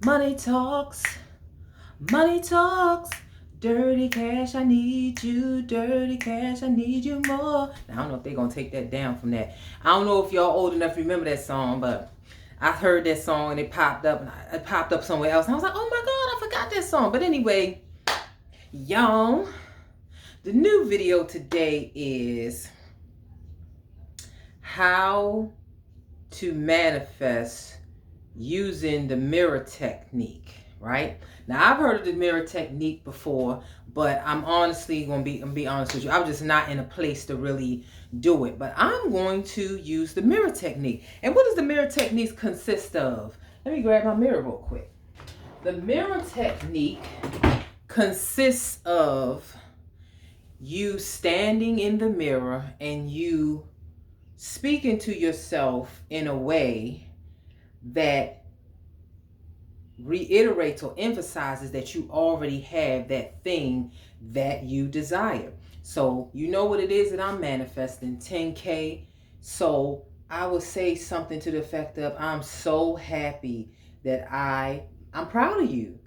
Money talks, money talks. Dirty cash, I need you. Dirty cash, I need you more. Now, I don't know if they're going to take that down from that. I don't know if y'all old enough to remember that song, but I heard that song and it popped up. And it popped up somewhere else. And I was like, oh my God, I forgot that song. But anyway, y'all, the new video today is how to manifest using the mirror technique, right? Now, I've heard of the mirror technique before, but I'm honestly going to be honest with you. I was just not in a place to really do it, but I'm going to use the mirror technique. And what does the mirror technique consist of? Let me grab my mirror real quick. The mirror technique consists of you standing in the mirror and you speaking to yourself in a way that reiterates or emphasizes that you already have that thing that you desire. So you know what it is that I'm manifesting, 10K. So I would say something to the effect of, I'm so happy that I'm proud of you.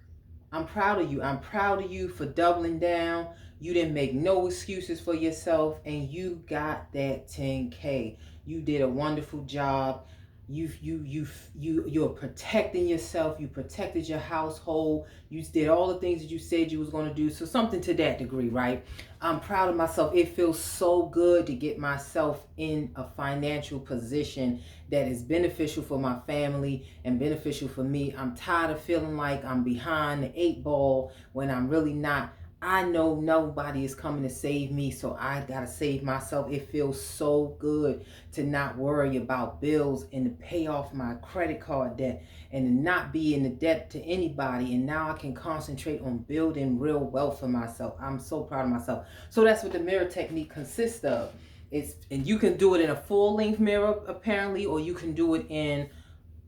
I'm proud of you. I'm proud of you for doubling down. You didn't make no excuses for yourself and you got that 10K. You did a wonderful job. You're protecting yourself. You protected your household. You did all the things that you said you was going to do. So something to that degree, right? I'm proud of myself. It feels so good to get myself in a financial position that is beneficial for my family and beneficial for me. I'm tired of feeling like I'm behind the 8 ball when I'm really not. I know nobody is coming to save me, so I gotta save myself. It feels so good to not worry about bills and to pay off my credit card debt and to not be in the debt to anybody. And now I can concentrate on building real wealth for myself. I'm so proud of myself. So that's what the mirror technique consists of. And you can do it in a full-length mirror apparently, or you can do it in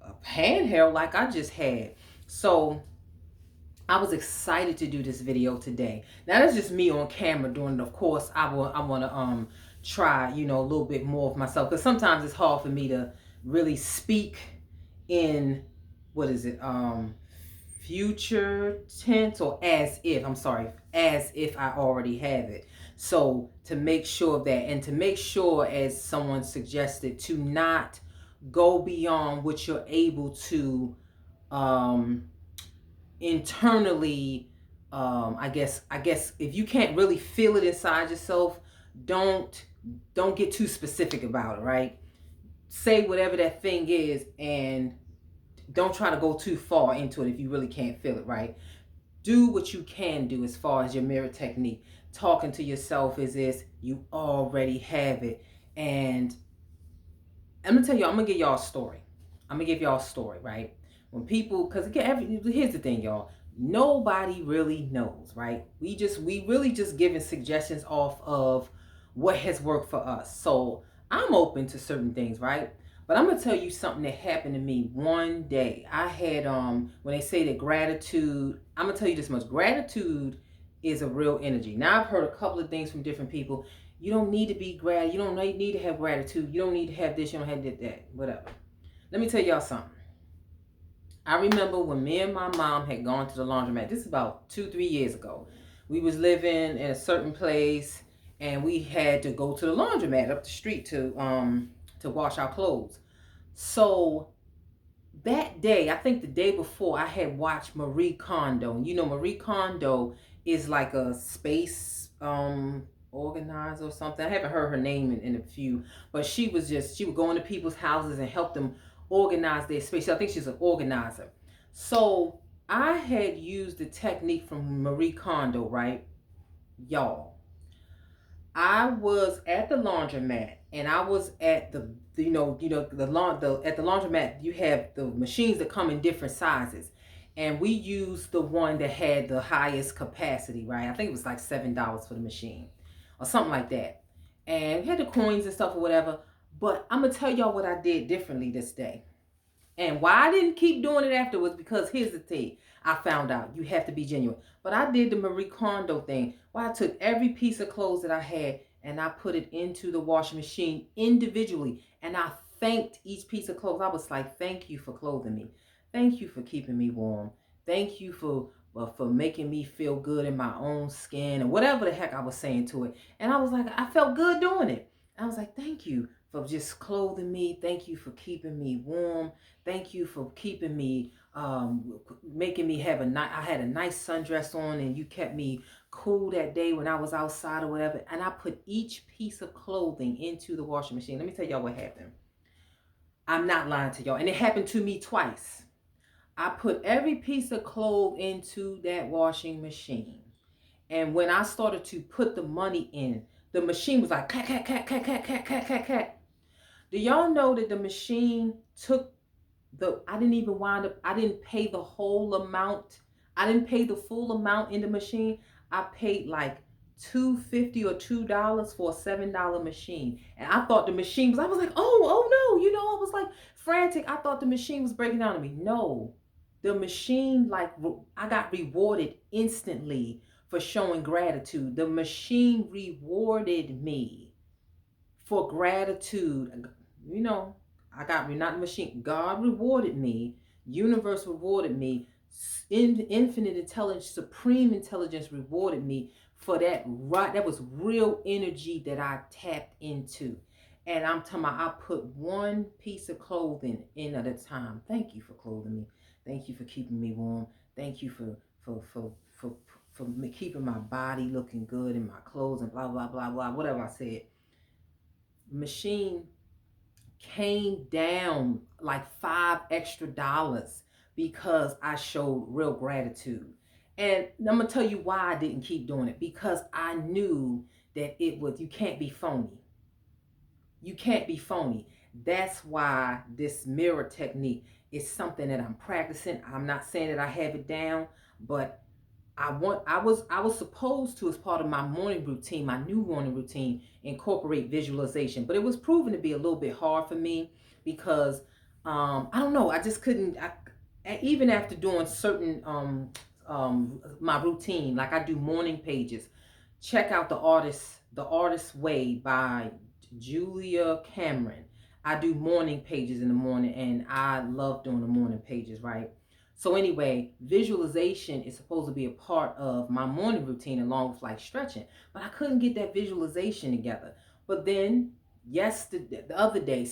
a handheld like I just had. So I was excited to do this video today. Now that's just me on camera doing it. Of course, I want to try, a little bit more of myself, because sometimes it's hard for me to really speak in, what is it, future tense, or as if, I'm sorry, as if I already have it. So to make sure of that, and to make sure, as someone suggested, to not go beyond what you're able to internally, I guess if you can't really feel it inside yourself, don't get too specific about it, right? Say whatever that thing is, and don't try to go too far into it if you really can't feel it, right? Do what you can do as far as your mirror technique. Talking to yourself as if you already have it. And I'm gonna tell you, I'm gonna give y'all a story. Right? When people, because again, here's the thing, y'all. Nobody really knows, right? We really just giving suggestions off of what has worked for us. So I'm open to certain things, right? But I'm gonna tell you something that happened to me one day. I had when they say that gratitude, I'm gonna tell you this much: gratitude is a real energy. Now I've heard a couple of things from different people. You don't need to be you don't need to have gratitude. You don't need to have this. You don't have that. Whatever. Let me tell y'all something. I remember when me and my mom had gone to the laundromat. This is about 2-3 years ago. We was living in a certain place, and we had to go to the laundromat up the street to wash our clothes. So that day, I think the day before, I had watched Marie Kondo. You know, Marie Kondo is like a space organizer or something. I haven't heard her name in a few, but she would go into people's houses and help them organize their space. I think she's an organizer. So I had used the technique from Marie Kondo, right? Y'all, I was at the laundromat, and I was at the at the laundromat you have the machines that come in different sizes, and we used the one that had the highest capacity, right? I think it was like $7 for the machine or something like that, and we had the coins and stuff or whatever. But I'm gonna tell y'all what I did differently this day. And why I didn't keep doing it afterwards, because here's the thing. I found out you have to be genuine. But I did the Marie Kondo thing, where I took every piece of clothes that I had and I put it into the washing machine individually. And I thanked each piece of clothes. I was like, thank you for clothing me. Thank you for keeping me warm. Thank you for making me feel good in my own skin, or whatever the heck I was saying to it. And I was like, I felt good doing it. I was like, thank you for just clothing me. Thank you for keeping me warm. Thank you for keeping me, making me have a nice. I had a nice sundress on, and you kept me cool that day when I was outside or whatever. And I put each piece of clothing into the washing machine. Let me tell y'all what happened. I'm not lying to y'all, and it happened to me twice. I put every piece of clothes into that washing machine. And when I started to put the money in, the machine was like, cat, cat, cat, cat, cat, cat, cat, cat, cat. Do y'all know that the machine took I didn't even wind up, I didn't pay the whole amount. I didn't pay the full amount in the machine. I paid like $2.50 or $2 for a $7 machine. And I thought the machine was, I was like, oh no, I was like frantic. I thought the machine was breaking down on me. No, the machine, like, I got rewarded instantly for showing gratitude. The machine rewarded me for gratitude. You know, I got not the machine. God rewarded me. Universe rewarded me. Infinite intelligence, supreme intelligence rewarded me for that. Right, that was real energy that I tapped into. And I'm talking about, I put one piece of clothing in at a time. Thank you for clothing me. Thank you for keeping me warm. Thank you for keeping my body looking good in my clothes and blah blah blah blah. Whatever I said, machine came down like $5 extra because I showed real gratitude. And I'm gonna tell you why I didn't keep doing it, because I knew that you can't be phony. You can't be phony. That's why this mirror technique is something that I'm practicing. I'm not saying that I have it down, but I was supposed to, as part of my morning routine, my new morning routine, incorporate visualization, but it was proven to be a little bit hard for me because I don't know, I just couldn't. Even after doing certain my routine, like I do morning pages. Check out the Artist's Way by Julia Cameron. I do morning pages in the morning, and I love doing the morning pages, right? So anyway, visualization is supposed to be a part of my morning routine along with like stretching, but I couldn't get that visualization together. But then yesterday, the other day,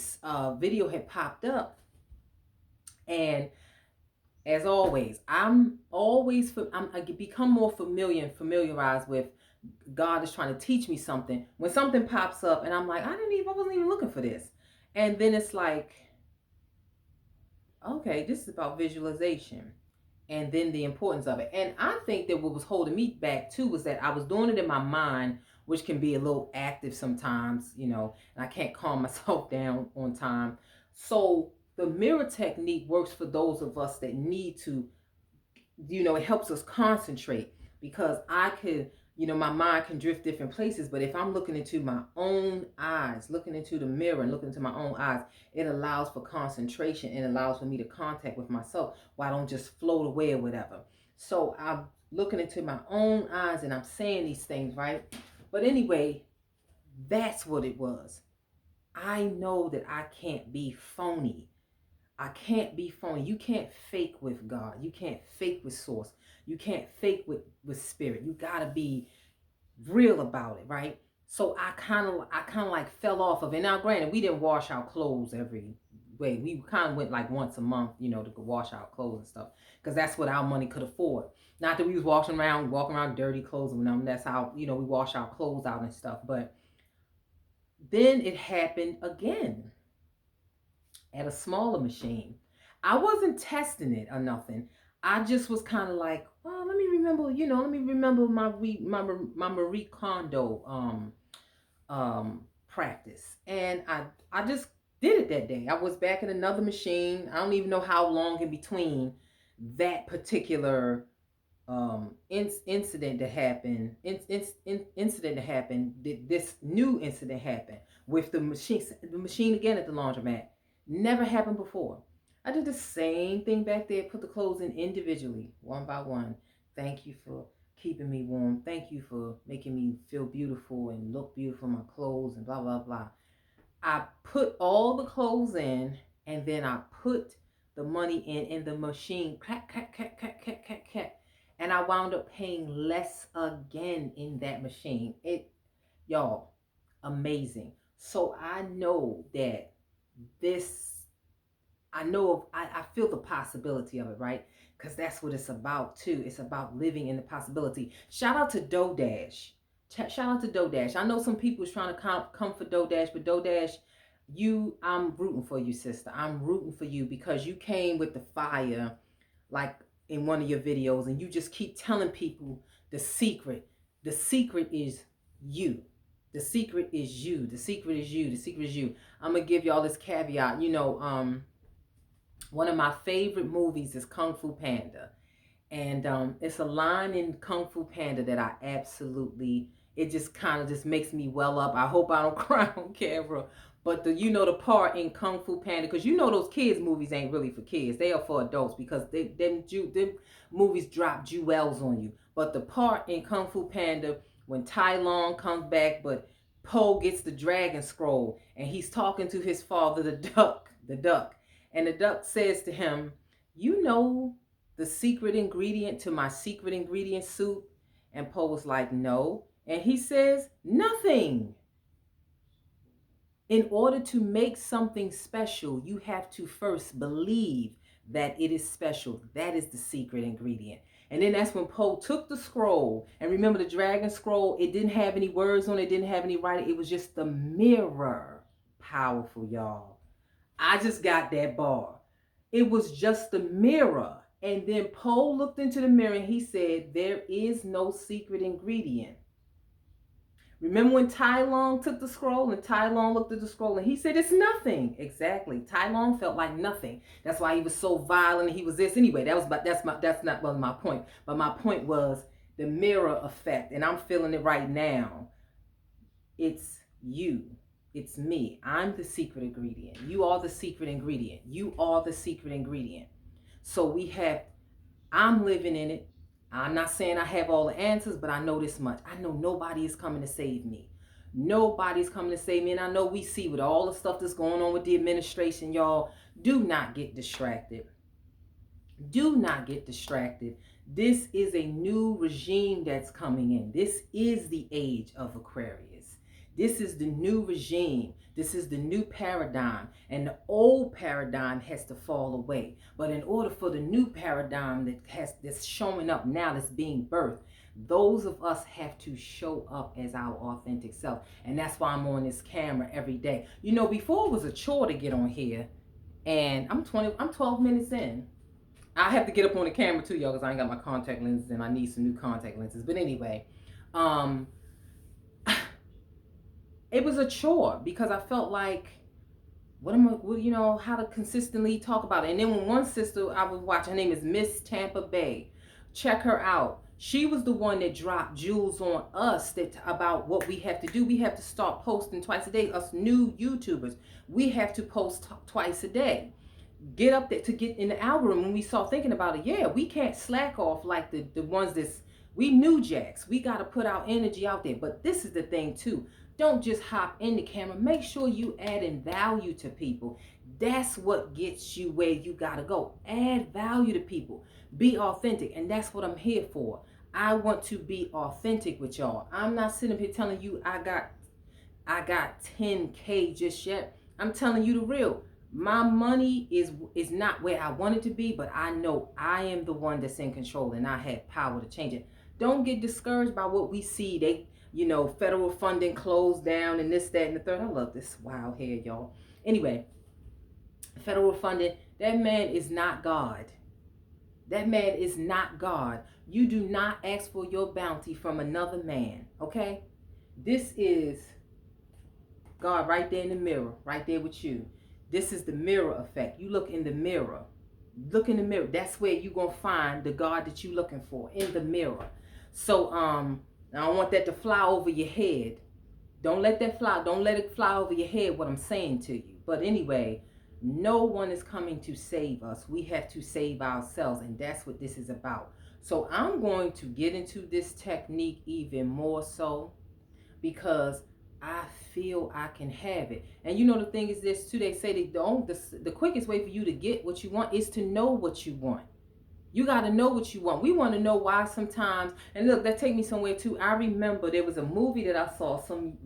video had popped up, and as always, I become more familiar and familiarized with God is trying to teach me something. When something pops up, and I'm like, I wasn't even looking for this, and then it's like, okay, this is about visualization, and then the importance of it. And I think that what was holding me back too was that I was doing it in my mind, which can be a little active sometimes, and I can't calm myself down on time. So the mirror technique works for those of us that need to, it helps us concentrate, because I could, my mind can drift different places, but if I'm looking into my own eyes, looking into the mirror and looking into my own eyes, it allows for concentration and allows for me to contact with myself, where I don't just float away or whatever. So I'm looking into my own eyes and I'm saying these things, right? But anyway, that's what it was. I know that I can't be phony. I can't be phony. You can't fake with God. You can't fake with source. You can't fake with spirit. You gotta be real about it, right? So I kind of like fell off of it. Now, granted, we didn't wash our clothes every way. We kind of went like once a month, to go wash our clothes and stuff, because that's what our money could afford. Not that we was walking around dirty clothes and them. That's how we wash our clothes out and stuff. But then it happened again at a smaller machine. I wasn't testing it or nothing. I just was kind of like, well, let me remember my Marie Kondo practice, and I just did it that day. I was back in another machine. I don't even know how long in between that particular incident that happened. Incident that happened. This new incident happened with the machine. The machine again at the laundromat. Never happened before. I did the same thing back there. Put the clothes in individually, one by one. Thank you for keeping me warm. Thank you for making me feel beautiful and look beautiful in my clothes and blah blah blah. I put all the clothes in, and then I put the money in, and the machine clack, clack, clack, clack, clack, clack, clack. And I wound up paying less again in that machine. Y'all, amazing. So I know that this I feel the possibility of it, right? Because that's what it's about too. It's about living in the possibility. Shout out to DoorDash. Shout out to DoorDash. I know some people is trying to come for DoorDash, but DoorDash, I'm rooting for you, sister. I'm rooting for you because you came with the fire, like in one of your videos, and you just keep telling people the secret. The secret is you. The secret is you. The secret is you. The secret is you. I'm gonna give y'all this caveat. One of my favorite movies is Kung Fu Panda. And it's a line in Kung Fu Panda that I absolutely, it just kind of just makes me well up. I hope I don't cry on camera. But the part in Kung Fu Panda, because those kids movies ain't really for kids. They are for adults because them movies drop jewels on you. But the part in Kung Fu Panda when Tai Lung comes back, but Po gets the dragon scroll and he's talking to his father, the duck. And the duck says to him, you know the secret ingredient to my secret ingredient soup? And Poe was like, no. And he says, nothing. In order to make something special, you have to first believe that it is special. That is the secret ingredient. And then that's when Poe took the scroll. And remember the dragon scroll, it didn't have any words on it, didn't have any writing. It was just the mirror. Powerful, y'all. I just got that bar. It was just the mirror. And then Poe looked into the mirror and he said, there is no secret ingredient. Remember when Tai Lung took the scroll and Tai Lung looked at the scroll and he said, it's nothing. Exactly. Tai Lung felt like nothing. That's why he was so violent. He was this anyway. That's not my point. But my point was the mirror effect. And I'm feeling it right now. It's you. It's me. I'm the secret ingredient. You are the secret ingredient. You are the secret ingredient. So I'm living in it. I'm not saying I have all the answers, but I know this much. I know nobody is coming to save me. Nobody's coming to save me. And I know we see with all the stuff that's going on with the administration, y'all, do not get distracted. Do not get distracted. This is a new regime that's coming in. This is the age of Aquarius. This is the new regime. This is the new paradigm. And the old paradigm has to fall away. But in order for the new paradigm that's showing up now, that's being birthed, those of us have to show up as our authentic self. And that's why I'm on this camera every day. Before it was a chore to get on here. And I'm 12 minutes in. I have to get up on the camera too, y'all, because I ain't got my contact lenses and I need some new contact lenses. But anyway, it was a chore because I felt like, how to consistently talk about it. And then when one sister I was watching, her name is Miss Tampa Bay. Check her out. She was the one that dropped jewels on us about what we have to do. We have to start posting twice a day. Us new YouTubers, we have to post twice a day. Get up there to get in the algorithm. When we start thinking about it, yeah, we can't slack off like the ones we new jacks. We got to put our energy out there. But this is the thing too. Don't just hop in the camera. Make sure you adding value to people. That's what gets you where you got to go. Add value to people. Be authentic. And that's what I'm here for. I want to be authentic with y'all. I'm not sitting here telling you I got 10K just yet. I'm telling you the real. My money is not where I want it to be, but I know I am the one that's in control and I have power to change it. Don't get discouraged by what we see. Federal funding closed down and this, that, and the third. I love this wild hair, y'all. Anyway, federal funding, that man is not God. That man is not God. You do not ask for your bounty from another man, okay? This is God right there in the mirror, right there with you. This is the mirror effect. You look in the mirror. Look in the mirror. That's where you're going to find the God that you're looking for, in the mirror. So, I don't want that to fly over your head. Don't let that fly. Don't let it fly over your head what I'm saying to you. But anyway, no one is coming to save us. We have to save ourselves, and that's what this is about. So I'm going to get into this technique even more so because I feel I can have it. And you know the thing is this too. They say the quickest way for you to get what you want is to know what you want. You got to know what you want. We want to know why sometimes. And look, that take me somewhere too. I remember there was a movie that I saw some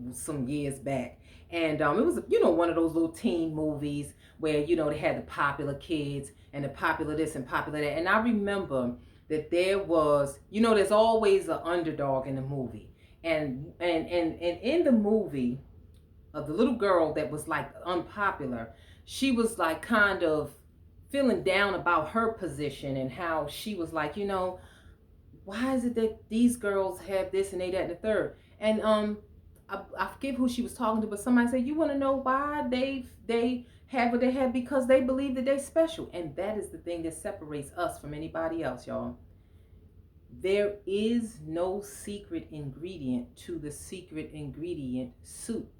years back, and it was one of those little teen movies where they had the popular kids and the popular this and popular that. And I remember that there was there's always an underdog in the movie, and in the movie of the little girl that was like unpopular, she was like kind of feeling down about her position and how she was like, why is it that these girls have this and they that and the third? And I forget who she was talking to, but somebody said, you want to know why they have what they have? Because they believe that they're special. And that is the thing that separates us from anybody else, y'all. There is no secret ingredient to the secret ingredient soup.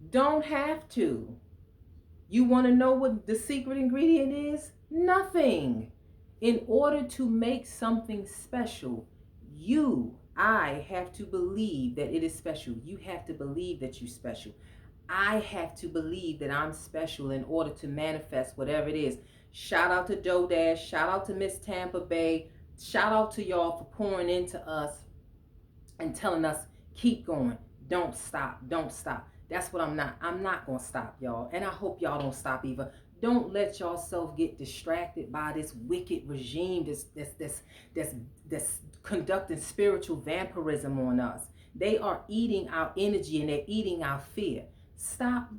Don't have to. You want to know what the secret ingredient is? Nothing. In order to make something special, I have to believe that it is special. You have to believe that you're special. I have to believe that I'm special in order to manifest whatever it is. Shout out to DoDash. Shout out to Miss Tampa Bay. Shout out to y'all for pouring into us and telling us, keep going. Don't stop. Don't stop. That's what I'm not. I'm not going to stop, y'all. And I hope y'all don't stop either. Don't let yourself get distracted by this wicked regime that's conducting spiritual vampirism on us. They are eating our energy and they're eating our fear. Stop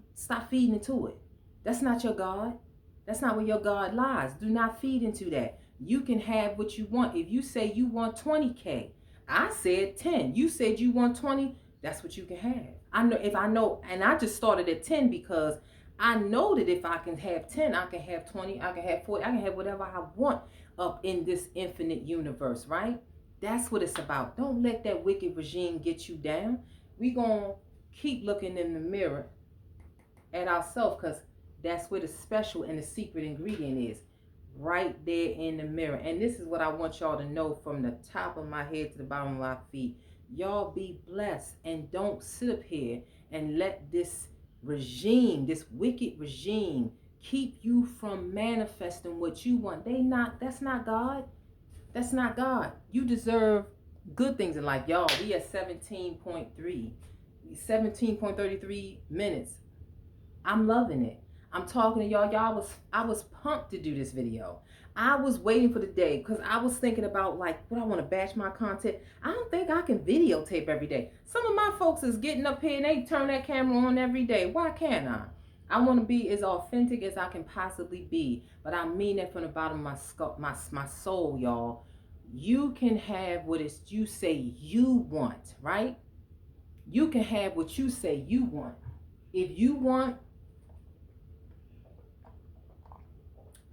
feeding into it. That's not your God. That's not where your God lies. Do not feed into that. You can have what you want. If you say you want 20K, I said 10. You said you want 20. That's what you can have. I know, and I just started at 10 because I know that if I can have 10, I can have 20, I can have 40, I can have whatever I want up in this infinite universe, right? That's what it's about. Don't let that wicked regime get you down. We gonna keep looking in the mirror at ourselves, because that's where the special and the secret ingredient is. Right there in the mirror. And this is what I want y'all to know from the top of my head to the bottom of my feet. Y'all be blessed, and don't sit up here and let this regime, this wicked regime, keep you from manifesting what you want. That's not God. That's not God. You deserve good things in life. Y'all, we at 17.33 minutes. I'm loving it. I'm talking to y'all. I was pumped to do this video. I was waiting for the day because I was thinking about like what I want to batch my content. I don't think I can videotape every day. Some of my folks is getting up here and they turn that camera on every day. Why can't I? I want to be as authentic as I can possibly be, but I mean that from the bottom of my soul, y'all. You can have what is you say you want, right? You can have what you say you want. If you want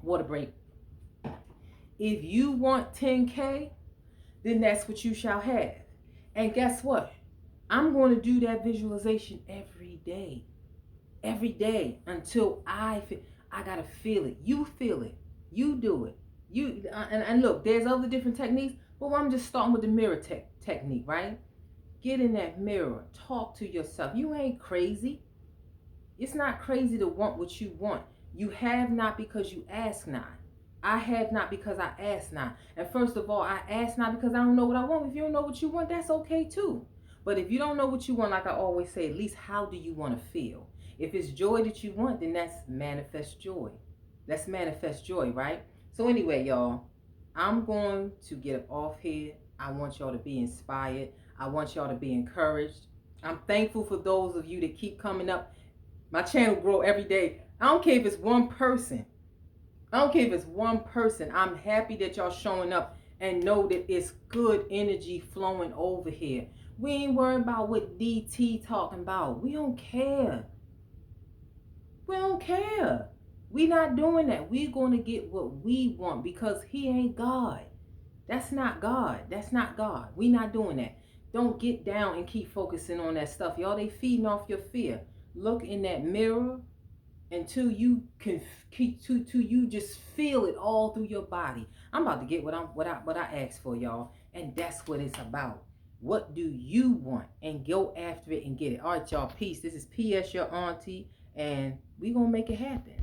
water break. If you want 10K, then that's what you shall have. And guess what? I'm going to do that visualization every day. Every day until I got to feel it. You feel it. You do it. And look, there's other different techniques, but I'm just starting with the mirror technique, right? Get in that mirror. Talk to yourself. You ain't crazy. It's not crazy to want what you want. You have not because you ask not. I have not because I ask not. And first of all, I ask not because I don't know what I want. If you don't know what you want, that's okay too. But if you don't know what you want, like I always say, at least how do you want to feel? If it's joy that you want, then that's manifest joy. Let's manifest joy, right? So anyway, y'all, I'm going to get off here. I want y'all to be inspired. I want y'all to be encouraged. I'm thankful for those of you that keep coming up. My channel grow every day. I don't care if it's one person. I'm happy that y'all showing up and know that it's good energy flowing over here. We ain't worried about what DT talking about. We don't care. We don't care. We not doing that. We're going to get what we want because he ain't God. That's not God. That's not God. We not doing that. Don't get down and keep focusing on that stuff. Y'all, they feeding off your fear. Look in that mirror until you can till you just feel it all through your body. I'm about to get what I asked for, y'all, and that's what it's about. What do you want? And go after it and get it. All right, y'all. Peace. This is PS, your auntie, and we gonna make it happen.